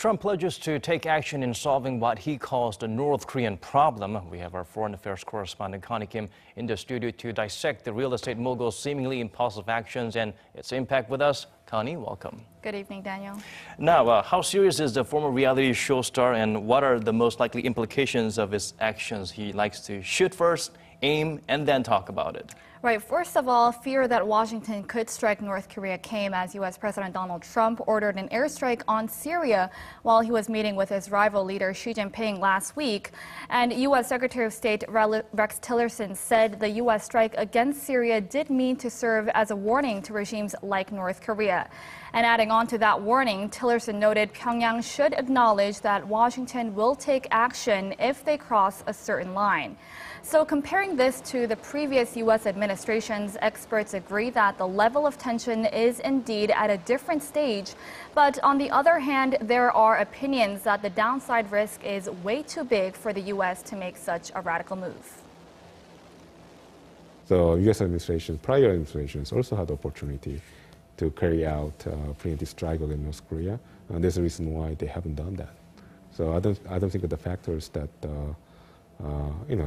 Trump pledges to take action in solving what he calls the North Korean problem. We have our foreign affairs correspondent Connie in the studio to dissect the real estate mogul's seemingly impulsive actions and its impact with us. Connie, welcome. Good evening, Daniel. Now, how serious is the former reality show star, and what are the most likely implications of his actions? He likes to shoot first, aim, and then talk about it. Right. First of all, fear that Washington could strike North Korea came as U.S. President Donald Trump ordered an airstrike on Syria while he was meeting with his rival leader Xi Jinping last week. And U.S. Secretary of State Rex Tillerson said the U.S. strike against Syria did mean to serve as a warning to regimes like North Korea. And adding on to that warning, Tillerson noted Pyongyang should acknowledge that Washington will take action if they cross a certain line. So comparing this to the previous U.S. administrations, experts agree that the level of tension is indeed at a different stage. But on the other hand, there are opinions that the downside risk is way too big for the U.S. to make such a radical move. The U.S. administration, prior administrations also had the opportunity to carry out preemptive strike against North Korea, and there's a reason why they haven't done that. So I don't think that the factors that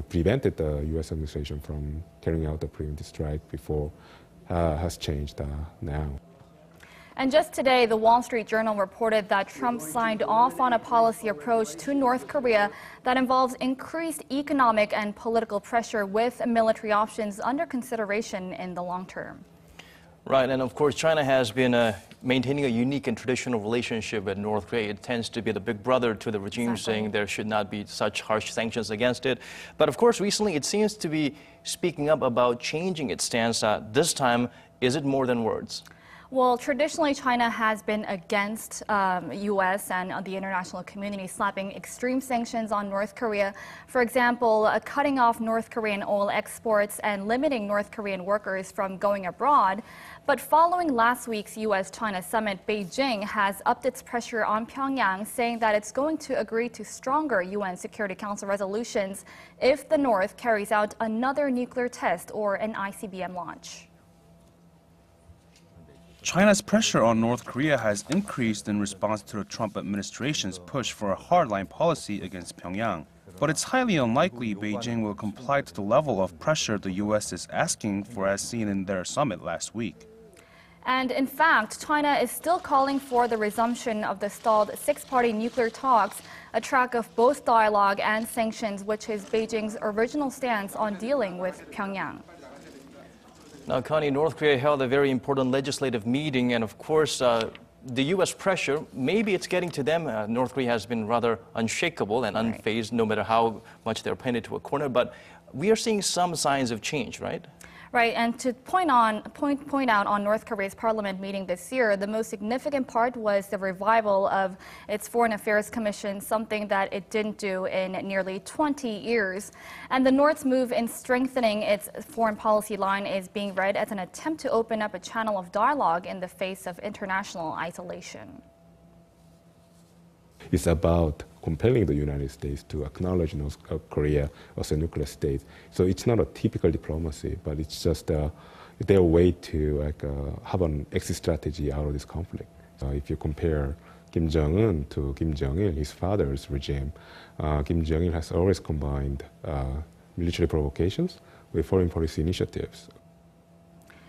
prevented the U.S. administration from carrying out the preemptive strike before has changed now. And just today, the Wall Street Journal reported that Trump signed off on a policy approach to North Korea that involves increased economic and political pressure with military options under consideration in the long term. Right, and of course, China has been maintaining a unique and traditional relationship with North Korea. It tends to be the big brother to the regime, saying there should not be such harsh sanctions against it. But of course, recently it seems to be speaking up about changing its stance. This time, is it more than words? Well, traditionally, China has been against U.S. and the international community slapping extreme sanctions on North Korea. For example, cutting off North Korean oil exports and limiting North Korean workers from going abroad. But following last week's U.S.-China summit, Beijing has upped its pressure on Pyongyang, saying that it's going to agree to stronger UN Security Council resolutions if the North carries out another nuclear test or an ICBM launch. China's pressure on North Korea has increased in response to the Trump administration's push for a hardline policy against Pyongyang. But it's highly unlikely Beijing will comply to the level of pressure the U.S. is asking for, as seen in their summit last week. And in fact, China is still calling for the resumption of the stalled six-party nuclear talks, a track of both dialogue and sanctions, which is Beijing's original stance on dealing with Pyongyang. Now, Connie, North Korea held a very important legislative meeting, and of course, the U.S. pressure, maybe it's getting to them. North Korea has been rather unshakable and unfazed, no matter how much they're painted to a corner. But we are seeing some signs of change, right? Right, and to point out on North Korea's parliament meeting this year, the most significant part was the revival of its Foreign Affairs Commission, something that it didn't do in nearly 20 years. And the North's move in strengthening its foreign policy line is being read as an attempt to open up a channel of dialogue in the face of international isolation. It's about compelling the United States to acknowledge North Korea as a nuclear state. So it's not a typical diplomacy, but it's just their way to have an exit strategy out of this conflict. If you compare Kim Jong-un to Kim Jong-il, his father's regime, Kim Jong-il has always combined military provocations with foreign policy initiatives.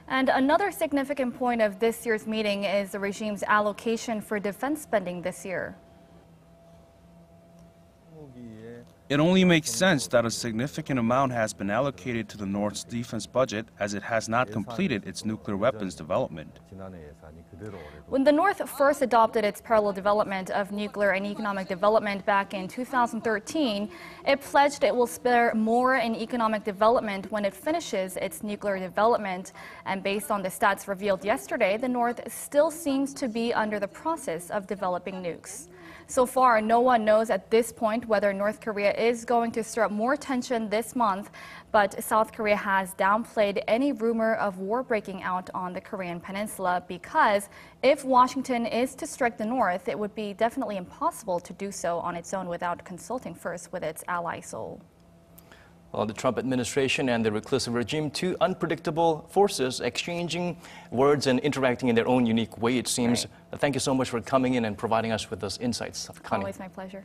And another significant point of this year's meeting is the regime's allocation for defense spending this year. It only makes sense that a significant amount has been allocated to the North's defense budget, as it has not completed its nuclear weapons development. When the North first adopted its parallel development of nuclear and economic development back in 2013, it pledged it will spare more in economic development when it finishes its nuclear development. And based on the stats revealed yesterday, the North still seems to be under the process of developing nukes. So far, no one knows at this point whether North Korea is going to stir up more tension this month, but South Korea has downplayed any rumor of war breaking out on the Korean peninsula because if Washington is to strike the North, it would be definitely impossible to do so on its own without consulting first with its ally Seoul. Well, the Trump administration and the reclusive regime, two unpredictable forces exchanging words and interacting in their own unique way, it seems. Right. Thank you so much for coming in and providing us with those insights, Connie. Always my pleasure.